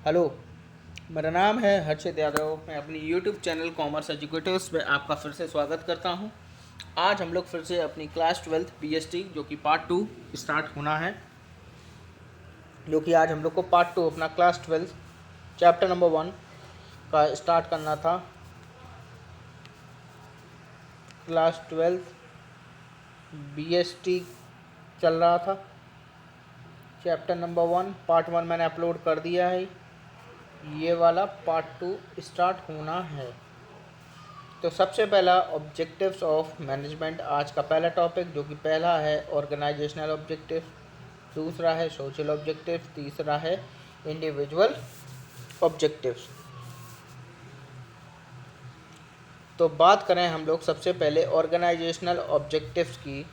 Hello, मेरा नाम है हर्षित यादव। मैं अपनी यूट्यूब चैनल कॉमर्स एजुकेटर्स में आपका फिर से स्वागत करता हूं। आज हम लोग फिर से अपनी क्लास 12 बीएसटी जो कि पार्ट 2 स्टार्ट होना है। जो कि आज हम लोग को पार्ट 2 अपना क्लास 12 चैप्टर नंबर 1 का स्टार्ट करना था। क्लास 12 बीएसटी चल रहा था। चैप्टर नंबर 1 पार्ट 1 मैंने अपलोड कर दिया है। ये वाला पार्ट 2 स्टार्ट होना है। तो सबसे पहला ऑब्जेक्टिव्स ऑफ मैनेजमेंट, आज का पहला टॉपिक, जो कि पहला है ऑर्गेनाइजेशनल ऑब्जेक्टिव, दूसरा है सोशल ऑब्जेक्टिव, तीसरा है इंडिविजुअल ऑब्जेक्टिव्स। तो बात करें हम लोग सबसे पहले ऑर्गेनाइजेशनल ऑब्जेक्टिव्स की।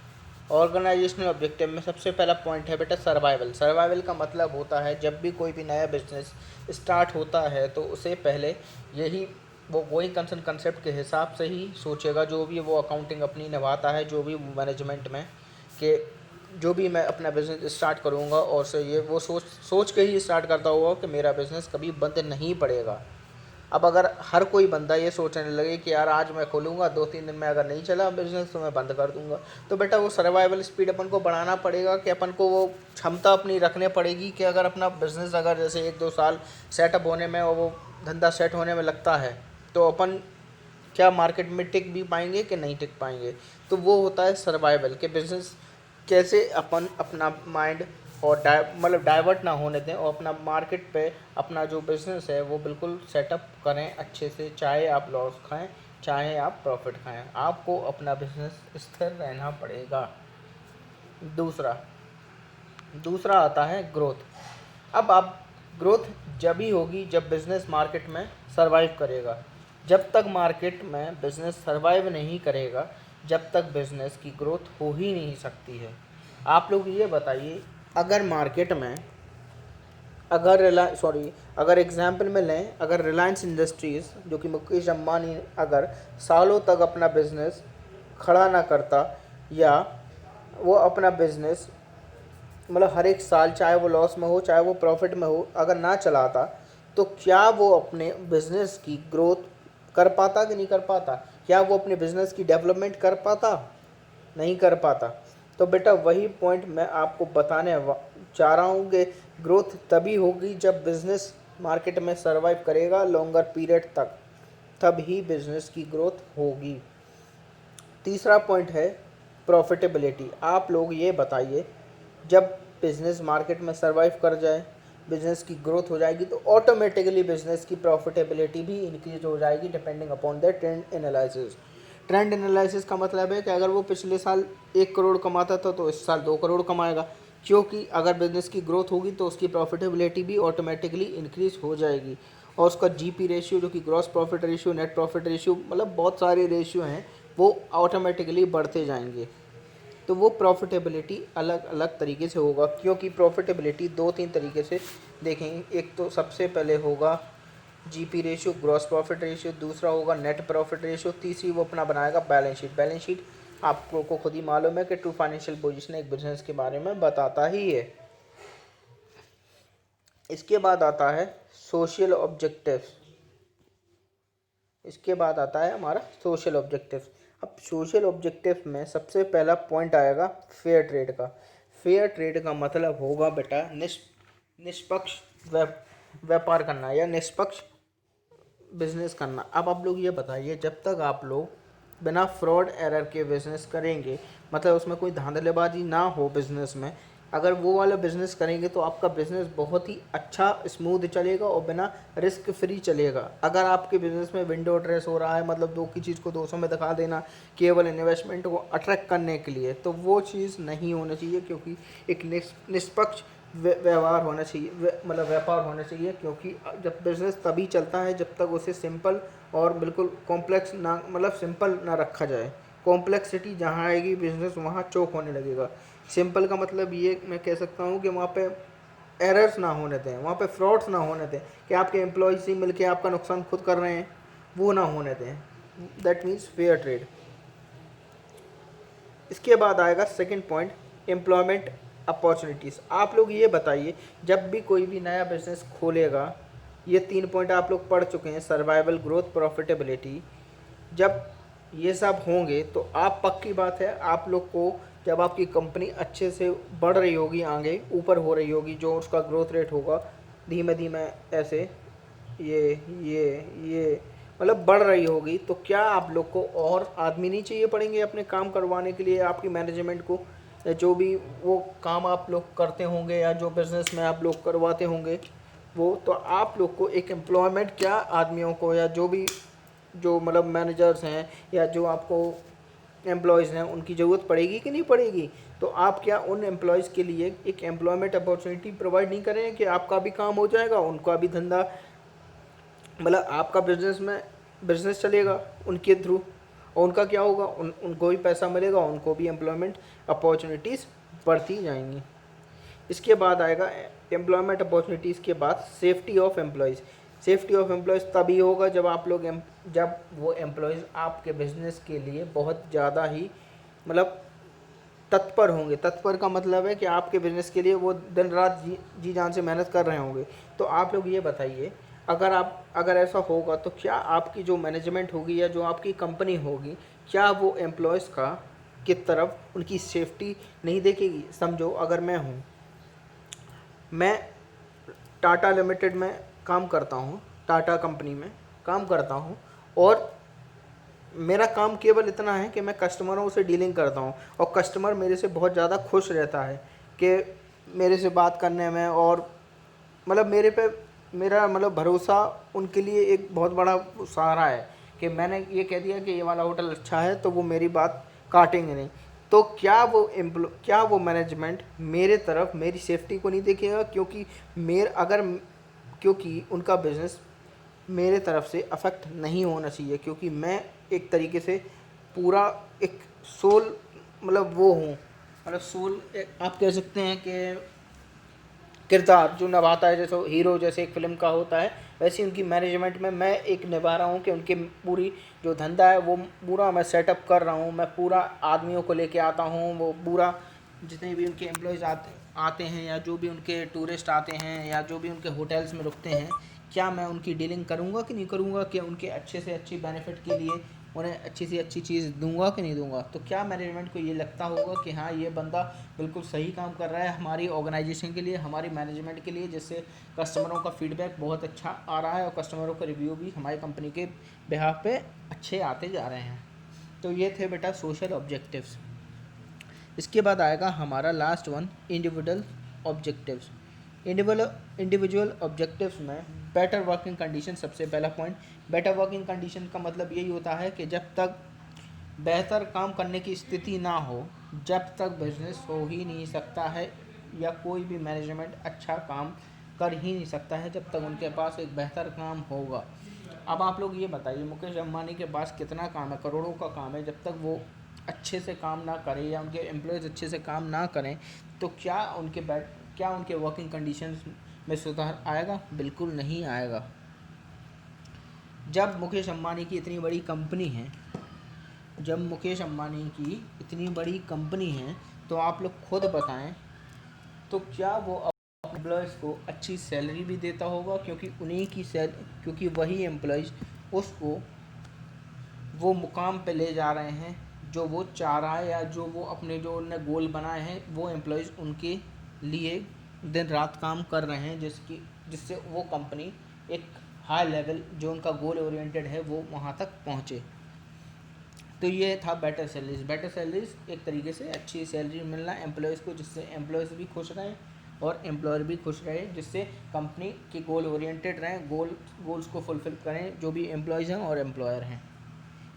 ऑर्गेनाइजेशनल ऑब्जेक्टिव में सबसे पहला पॉइंट है बेटा सर्वाइवल। सर्वाइवल का मतलब होता है जब भी कोई भी नया बिजनेस स्टार्ट होता है तो उसे पहले यही वो गोइंग कंसर्न कंसेप्ट के हिसाब से ही सोचेगा। जो भी वो अकाउंटिंग अपनी निभाता है, जो भी मैनेजमेंट में कि जो भी मैं अपना बिज़नेस स्टार्ट करूँगा, और से ये वो सोच सोच के ही स्टार्ट करता होगा कि मेरा बिज़नेस कभी बंद नहीं पड़ेगा। अब अगर हर कोई बंदा ये सोचने लगे कि यार आज मैं खोलूँगा, 2-3 दिन में अगर नहीं चला बिज़नेस तो मैं बंद कर दूँगा, तो बेटा वो सर्वाइवल स्पीड अपन को बढ़ाना पड़ेगा कि अपन को वो क्षमता अपनी रखने पड़ेगी कि अगर अपना बिज़नेस अगर जैसे 1-2 साल सेटअप होने में और वो धंधा सेट होने में लगता है तो अपन क्या मार्केट में टिक भी पाएंगे कि नहीं टिक पाएंगे। तो वो होता है सर्वाइवल के बिज़नेस कैसे अपन अपना माइंड और मतलब डाइवर्ट ना होने दें और अपना मार्केट पे अपना जो बिज़नेस है वो बिल्कुल सेटअप करें अच्छे से। चाहे आप लॉस खाएं चाहे आप प्रॉफिट खाएं, आपको अपना बिज़नेस स्थिर रहना पड़ेगा। दूसरा दूसरा आता है ग्रोथ। अब आप ग्रोथ जब ही होगी जब बिज़नेस मार्केट में सरवाइव करेगा। जब तक मार्केट में बिज़नेस सरवाइव नहीं करेगा जब तक बिज़नेस की ग्रोथ हो ही नहीं सकती है। आप लोग ये बताइए, अगर मार्केट में अगर एग्जाम्पल में लें, अगर रिलायंस इंडस्ट्रीज़ जो कि मुकेश अंबानी अगर सालों तक अपना बिज़नेस खड़ा ना करता, या वो अपना बिज़नेस मतलब हर एक साल चाहे वो लॉस में हो चाहे वो प्रॉफिट में हो अगर ना चलाता, तो क्या वो अपने बिज़नेस की ग्रोथ कर पाता कि नहीं कर पाता? क्या वो अपने बिज़नेस की डेवलपमेंट कर पाता? नहीं कर पाता। तो बेटा वही पॉइंट मैं आपको बताने चाह रहा हूँ कि ग्रोथ तभी होगी जब बिज़नेस मार्केट में सरवाइव करेगा लॉन्गर पीरियड तक, तब ही बिज़नेस की ग्रोथ होगी। तीसरा पॉइंट है प्रॉफिटेबिलिटी। आप लोग ये बताइए, जब बिज़नेस मार्केट में सरवाइव कर जाए, बिज़नेस की ग्रोथ हो जाएगी, तो ऑटोमेटिकली बिज़नेस की प्रॉफिटेबिलिटी भी इंक्रीज हो जाएगी depending upon the trend analysis. Trend analysis का मतलब है कि अगर वो पिछले साल 1 करोड़ कमाता था तो इस साल 2 करोड़ कमाएगा, क्योंकि अगर बिज़नेस की ग्रोथ होगी तो उसकी प्रॉफिटेबिलिटी भी ऑटोमेटिकली इंक्रीज हो जाएगी। और उसका जीपी रेशियो जो कि gross profit ratio, net profit ratio, मतलब बहुत सारे रेशियो हैं, वो ऑटोमेटिकली बढ़ते जाएंगे। तो वो प्रॉफिटेबिलिटी अलग अलग तरीके से होगा, क्योंकि प्रॉफिटेबिलिटी 2-3 तरीके से देखेंगे। एक तो सबसे पहले होगा GP ratio, gross profit ratio, दूसरा होगा नेट प्रॉफिट रेशियो, तीसरी वो अपना बनाएगा बैलेंस शीट। बैलेंस शीट आपको को खुद ही मालूम है कि ट्रू फाइनेंशियल पोजीशन एक बिजनेस के बारे में बताता ही है। इसके बाद आता है सोशल ऑब्जेक्टिव। इसके बाद आता है हमारा सोशल ऑब्जेक्टिव। अब सोशल ऑब्जेक्टिव में सबसे पहला पॉइंट आएगा फेयर ट्रेड का। फेयर ट्रेड का मतलब होगा बेटा निष्पक्ष व्यापार करना या निष्पक्ष बिजनेस करना। अब आप लोग ये बताइए, जब तक आप लोग बिना फ्रॉड एरर के बिजनेस करेंगे, मतलब उसमें कोई धांधलेबाजी ना हो बिजनेस में, अगर वो वाला बिजनेस करेंगे तो आपका बिजनेस बहुत ही अच्छा स्मूथ चलेगा और बिना रिस्क फ्री चलेगा। अगर आपके बिजनेस में विंडो ड्रेस हो रहा है, मतलब दो की चीज़ को 200 में दिखा देना केवल इन्वेस्टमेंट को अट्रैक्ट करने के लिए, तो वो चीज़ नहीं होनी चाहिए। क्योंकि एक निष्पक्ष व्यवहार होना चाहिए, मतलब व्यापार होना चाहिए। क्योंकि जब बिज़नेस तभी चलता है जब तक उसे सिंपल और बिल्कुल कॉम्प्लेक्स ना, मतलब सिंपल ना रखा जाए। कॉम्प्लेक्सिटी जहाँ आएगी बिज़नेस वहाँ चोक होने लगेगा। सिंपल का मतलब ये मैं कह सकता हूँ कि वहाँ पे एरर्स ना होने दें, वहाँ पे फ्रॉड्स ना होने दें कि आपके एम्प्लॉय से मिल के आपका नुकसान खुद कर रहे हैं, वो ना होने दें। That means fair trade. इसके बाद आएगा सेकंड पॉइंट, एम्प्लॉयमेंट अपॉर्चुनिटीज़। आप लोग ये बताइए, जब भी कोई भी नया बिज़नेस खोलेगा ये 3 पॉइंट आप लोग पढ़ चुके हैं, सर्वाइवल, ग्रोथ, प्रॉफिटेबिलिटी। जब ये सब होंगे तो आप, पक्की बात है, आप लोग को जब आपकी कंपनी अच्छे से बढ़ रही होगी, आगे ऊपर हो रही होगी, जो उसका ग्रोथ रेट होगा धीमे धीमे ऐसे ये ये ये मतलब बढ़ रही होगी, तो क्या आप लोग को और आदमी नहीं चाहिए पड़ेंगे अपने काम करवाने के लिए, आपकी मैनेजमेंट को, या जो भी वो काम आप लोग करते होंगे या जो बिज़नेस में आप लोग करवाते होंगे वो, तो आप लोग को एक एम्प्लॉयमेंट, क्या आदमियों को या जो भी जो मतलब मैनेजर्स हैं या जो आपको एम्प्लॉयज़ हैं उनकी ज़रूरत पड़ेगी कि नहीं पड़ेगी। तो आप क्या उन एम्प्लॉयज़ के लिए एक एम्प्लॉयमेंट अपॉर्चुनिटी प्रोवाइड नहीं करें कि आपका भी काम हो जाएगा, उनका भी धंधा, मतलब आपका बिजनेस चलेगा उनके थ्रू, और उनका क्या होगा, उनको भी पैसा मिलेगा, उनको भी एम्प्लॉयमेंट अपॉर्चुनिटीज़ बढ़ती जाएंगी। इसके बाद आएगा एम्प्लॉयमेंट अपॉर्चुनिटीज़ के बाद safety of employees. Safety of employees तभी होगा जब आप लोग जब वो एम्प्लॉयज़ आपके बिजनेस के लिए बहुत ज़्यादा ही मतलब तत्पर होंगे। तत्पर का मतलब है कि आपके बिज़नेस के लिए वो दिन रात जी जान से मेहनत कर रहे होंगे। तो आप लोग ये बताइए, अगर ऐसा होगा तो क्या आपकी जो मैनेजमेंट होगी या जो आपकी कंपनी होगी, क्या वो एम्प्लॉयज़ का की तरफ उनकी सेफ्टी नहीं देखेगी। समझो अगर मैं टाटा लिमिटेड में काम करता हूँ, टाटा कंपनी में काम करता हूँ, और मेरा काम केवल इतना है कि मैं कस्टमरों से डीलिंग करता हूँ, और कस्टमर मेरे से बहुत ज़्यादा खुश रहता है कि मेरे से बात करने में, और मतलब मेरे पे मेरा मतलब भरोसा उनके लिए एक बहुत बड़ा सहारा है कि मैंने ये कह दिया कि ये वाला होटल अच्छा है तो वो मेरी बात काटेंगे नहीं। तो क्या वो मैनेजमेंट मेरे तरफ मेरी सेफ्टी को नहीं देखेगा, क्योंकि उनका बिज़नेस मेरे तरफ से अफेक्ट नहीं होना चाहिए, क्योंकि मैं एक तरीके से पूरा एक सोल मतलब वो हूँ, मतलब सोल आप कह सकते हैं कि किरदार जो निभाता है, जैसे हीरो जैसे एक फ़िल्म का होता है, वैसे उनकी मैनेजमेंट में मैं एक निभा रहा हूँ कि उनके पूरी जो धंधा है वो पूरा मैं सेटअप कर रहा हूँ। मैं पूरा आदमियों को लेके आता हूँ, वो पूरा जितने भी उनके एम्प्लॉयज़ आते हैं या जो भी उनके टूरिस्ट आते हैं या जो भी उनके होटल्स में रुकते हैं, क्या मैं उनकी डीलिंग करूँगा कि नहीं करूँगा, कि उनके अच्छे से अच्छी बेनिफिट के लिए उन्हें अच्छी से अच्छी चीज़ दूंगा कि नहीं दूंगा। तो क्या मैनेजमेंट को ये लगता होगा कि हाँ ये बंदा बिल्कुल सही काम कर रहा है हमारी ऑर्गेनाइजेशन के लिए, हमारी मैनेजमेंट के लिए, जिससे कस्टमरों का फीडबैक बहुत अच्छा आ रहा है और कस्टमरों का रिव्यू भी हमारी कंपनी के बिहाफ पे अच्छे आते जा रहे हैं। तो ये थे बेटा सोशल ऑब्जेक्टिव्स। इसके बाद आएगा हमारा last one, individual objectives. Individual objectives में बेटर वर्किंग कंडीशन सबसे पहला पॉइंट। बेटर वर्किंग कंडीशन का मतलब यही होता है कि जब तक बेहतर काम करने की स्थिति ना हो, जब तक बिजनेस हो ही नहीं सकता है या कोई भी मैनेजमेंट अच्छा काम कर ही नहीं सकता है जब तक उनके पास एक बेहतर काम होगा। अब आप लोग ये बताइए, मुकेश अंबानी के पास कितना काम है, करोड़ों का काम है, जब तक वो अच्छे से काम ना करें या उनके एम्प्लॉयज़ अच्छे से काम ना करें तो क्या उनके वर्किंग कंडीशंस में सुधार आएगा? बिल्कुल नहीं आएगा। जब मुकेश अंबानी की इतनी बड़ी कंपनी है तो आप लोग खुद बताएं, तो क्या वो अपने एम्प्लॉयज़ को अच्छी सैलरी भी देता होगा? क्योंकि वही एम्प्लॉयज़ उसको वो मुकाम पे ले जा रहे हैं जो वो चाह रहा है, या जो वो अपने जो उन्होंने गोल बनाए हैं वो एम्प्लॉयज़ उनके लिए दिन रात काम कर रहे हैं, जिससे वो कंपनी एक हाई लेवल जो उनका गोल ओरिएंटेड है वो वहाँ तक पहुँचे। तो ये था बेटर सैलरीज एक तरीके से अच्छी सैलरी मिलना एम्प्लॉयज़ को, जिससे एम्प्लॉयज़ भी खुश रहें और एम्प्लॉयर भी खुश रहे, जिससे कंपनी के गोल ओरिएंटेड रहें, गोल्स को फुलफ़िल करें जो भी एम्प्लॉयज़ हैं और एम्प्लॉयर हैं।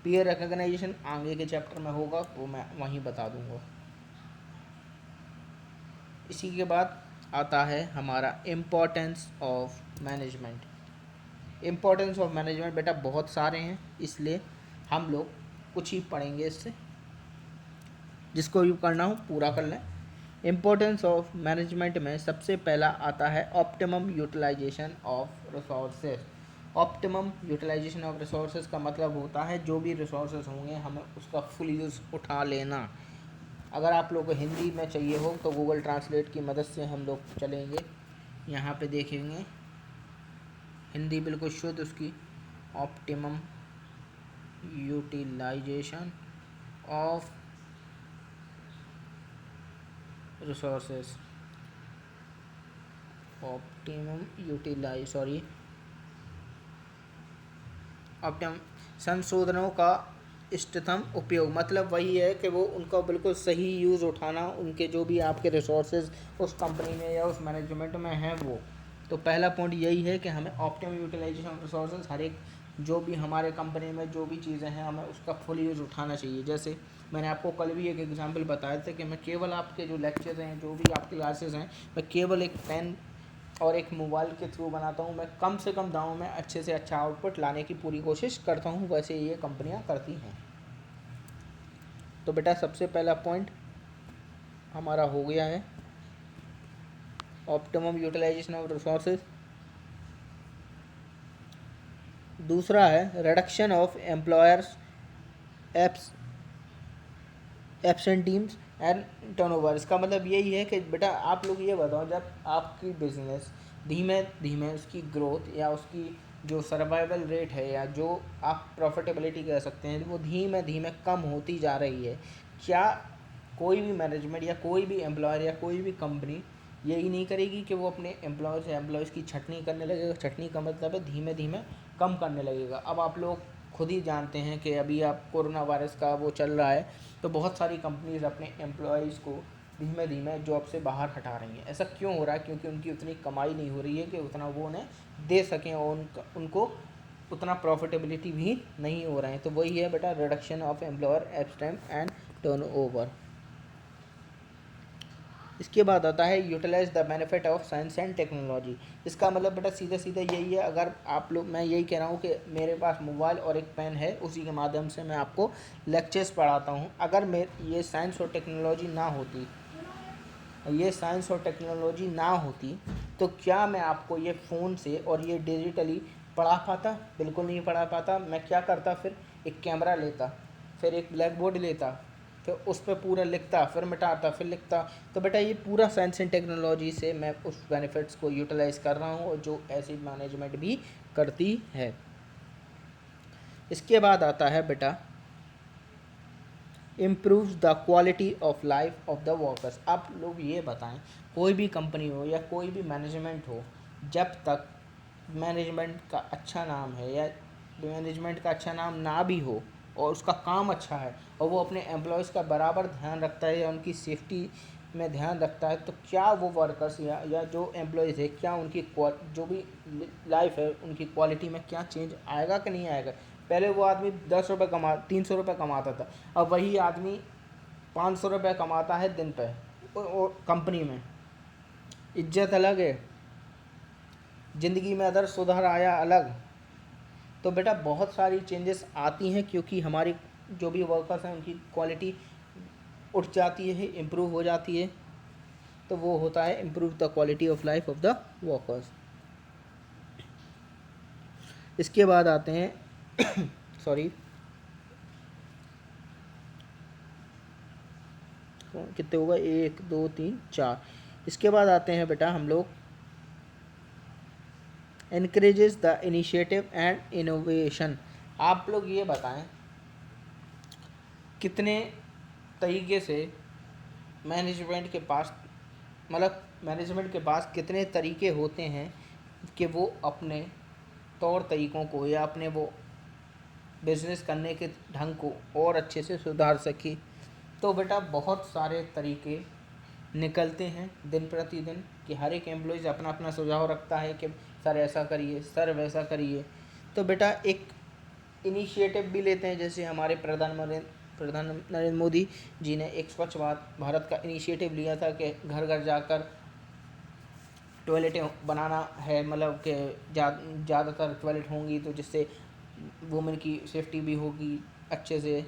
पीयर रिकग्नाइजेशन आगे के चैप्टर में होगा, वो मैं वहीं बता दूंगा। इसी के बाद आता है हमारा इम्पोर्टेंस ऑफ मैनेजमेंट। बेटा बहुत सारे हैं, इसलिए हम लोग कुछ ही पढ़ेंगे इससे, जिसको भी करना हो पूरा कर लें। इम्पोर्टेंस ऑफ मैनेजमेंट में सबसे पहला आता है optimum utilization of resources. Optimum utilization of resources का मतलब होता है जो भी रिसोर्सेज होंगे हमें उसका फुल यूज़ उठा लेना। अगर आप लोग को हिंदी में चाहिए हो तो गूगल ट्रांसलेट की मदद से हम लोग चलेंगे, यहाँ पे देखेंगे हिंदी बिल्कुल शुद्ध उसकी, optimum utilization of resources, optimum utilize sorry optimum संशोधनों का इष्टतम उपयोग, मतलब वही है कि वो उनका बिल्कुल सही यूज़ उठाना, उनके जो भी आपके रिसोर्सेज उस कंपनी में या उस मैनेजमेंट में हैं वो। तो पहला पॉइंट यही है कि हमें ऑप्टिमम यूटिलाइजेशन ऑफ रिसोर्सेज, हर एक जो भी हमारे कंपनी में जो भी चीज़ें हैं हमें उसका फुल यूज़ उठाना चाहिए। जैसे मैंने आपको कल भी एक एग्जांपल बताया था कि मैं केवल आपके जो लेक्चर्स हैं, जो भी आपकी क्लासेस हैं, मैं केवल एक पेन और एक मोबाइल के थ्रू बनाता हूँ। मैं कम से कम दामों में अच्छे से अच्छा आउटपुट लाने की पूरी कोशिश करता हूँ, वैसे ये कंपनियाँ करती हैं। तो बेटा सबसे पहला पॉइंट हमारा हो गया है ऑप्टिमम यूटिलाइजेशन ऑफ रिसोर्सेज। दूसरा है reduction of employers apps absenteeism and turnover. इसका मतलब यही है कि बेटा आप लोग ये बताओ, जब आपकी बिजनेस धीमे धीमे उसकी ग्रोथ या उसकी जो सर्वाइवल रेट है या जो आप प्रॉफिटेबिलिटी कह सकते हैं वो धीमे धीमे कम होती जा रही है, क्या कोई भी मैनेजमेंट या कोई भी एम्प्लॉयर या कोई भी कंपनी यही नहीं करेगी कि वो अपने एम्प्लॉयज़ की छटनी करने लगेगा? छटनी का मतलब है धीमे धीमे कम करने लगेगा। अब आप लोग खुद ही जानते हैं कि अभी आप कोरोना वायरस का वो चल रहा है, तो बहुत सारी कंपनीज अपने एम्प्लॉयज़ को धीमे धीमे जॉब से बाहर हटा रही हैं। ऐसा क्यों हो रहा है? क्योंकि उनकी उतनी कमाई नहीं हो रही है कि उतना वो उन्हें दे सकें और उनको उतना प्रॉफिटेबिलिटी भी नहीं हो रहे हैं। तो वही है बेटा reduction of employer absenteeism and turnover. इसके बाद आता है utilize the benefit of science and technology. इसका मतलब बेटा सीधे सीधे यही है, अगर आप लोग, मैं यही कह रहा हूँ कि मेरे पास मोबाइल और एक पेन है, उसी के माध्यम से मैं आपको लेक्चर्स पढ़ाता हूँ। अगर ये साइंस और टेक्नोलॉजी ना होती, तो क्या मैं आपको ये फ़ोन से और ये डिजिटली पढ़ा पाता? बिल्कुल नहीं पढ़ा पाता। मैं क्या करता फिर? एक कैमरा लेता, फिर एक ब्लैक बोर्ड लेता, फिर उस पर पूरा लिखता, फिर मिटाता, फिर लिखता। तो बेटा ये पूरा साइंस एंड टेक्नोलॉजी से मैं उस बेनिफिट्स को यूटिलाइज़ कर रहा हूँ और जो ऐसी मैनेजमेंट भी करती है। इसके बाद आता है बेटा improves the quality of life of the workers. आप लोग ये बताएं, कोई भी कंपनी हो या कोई भी मैनेजमेंट हो, जब तक मैनेजमेंट का अच्छा नाम है या मैनेजमेंट का अच्छा नाम ना भी हो और उसका काम अच्छा है और वो अपने एम्प्लॉयज़ का बराबर ध्यान रखता है या उनकी सेफ्टी में ध्यान रखता है, तो क्या वो वर्कर्स या जो एम्प्लॉयज़ है, क्या उनकी जो भी लाइफ है उनकी क्वालिटी में क्या चेंज आएगा कि नहीं आएगा? पहले वो आदमी 300 रुपये कमाता था, अब वही आदमी 500 रुपये कमाता है दिन पे कंपनी में। इज्जत अलग है, ज़िंदगी में अदर सुधार आया अलग। तो बेटा बहुत सारी चेंजेस आती हैं क्योंकि हमारी जो भी वर्कर्स हैं उनकी क्वालिटी उठ जाती है, इम्प्रूव हो जाती है। तो वो होता है improve the quality of life of the workers. इसके बाद आते हैं सॉरी कितने होगा, 1 2 3 4। इसके बाद आते हैं बेटा हम लोग encourages the initiative and innovation. आप लोग ये बताएं कितने तरीके से मैनेजमेंट के पास, मतलब मैनेजमेंट के पास कितने तरीके होते हैं कि वो अपने तौर तरीक़ों को या अपने वो बिज़नेस करने के ढंग को और अच्छे से सुधार सके। तो बेटा बहुत सारे तरीके निकलते हैं दिन प्रतिदिन कि हर एक एम्प्लॉयज़ अपना अपना सुझाव रखता है कि सर ऐसा करिए, सर वैसा करिए। तो बेटा एक इनिशिएटिव भी लेते हैं, जैसे हमारे प्रधानमंत्री नरेंद्र मोदी जी ने एक स्वच्छ भारत का इनिशिएटिव लिया था कि घर घर जाकर टॉयलेटें बनाना है, मतलब कि ज़्यादातर टॉयलेट होंगी तो जिससे वुमेन की सेफ्टी भी होगी अच्छे से।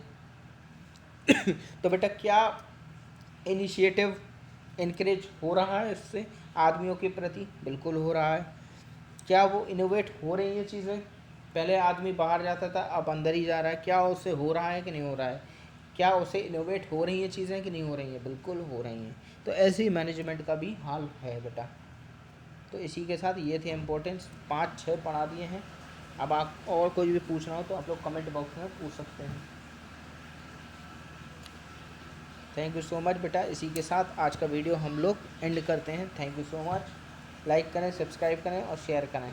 तो बेटा क्या इनिशिएटिव इनक्रेज हो रहा है इससे आदमियों के प्रति? बिल्कुल हो रहा है। क्या वो इनोवेट हो रही हैं चीज़ें? पहले आदमी बाहर जाता था, अब अंदर ही जा रहा है। क्या उससे हो रहा है कि नहीं हो रहा है? क्या उससे इनोवेट हो रही हैं चीज़ें कि नहीं हो रही हैं? बिल्कुल हो रही हैं। तो ऐसे ही मैनेजमेंट का भी हाल है बेटा। तो इसी के साथ ये थे इम्पोर्टेंस 5-6 पढ़ा दिए हैं। अब आप और कोई भी पूछना हो तो आप लोग कमेंट बॉक्स में पूछ सकते हैं। थैंक यू सो मच बेटा। इसी के साथ आज का वीडियो हम लोग एंड करते हैं। Thank you so much. Like करें, सब्सक्राइब करें और शेयर करें।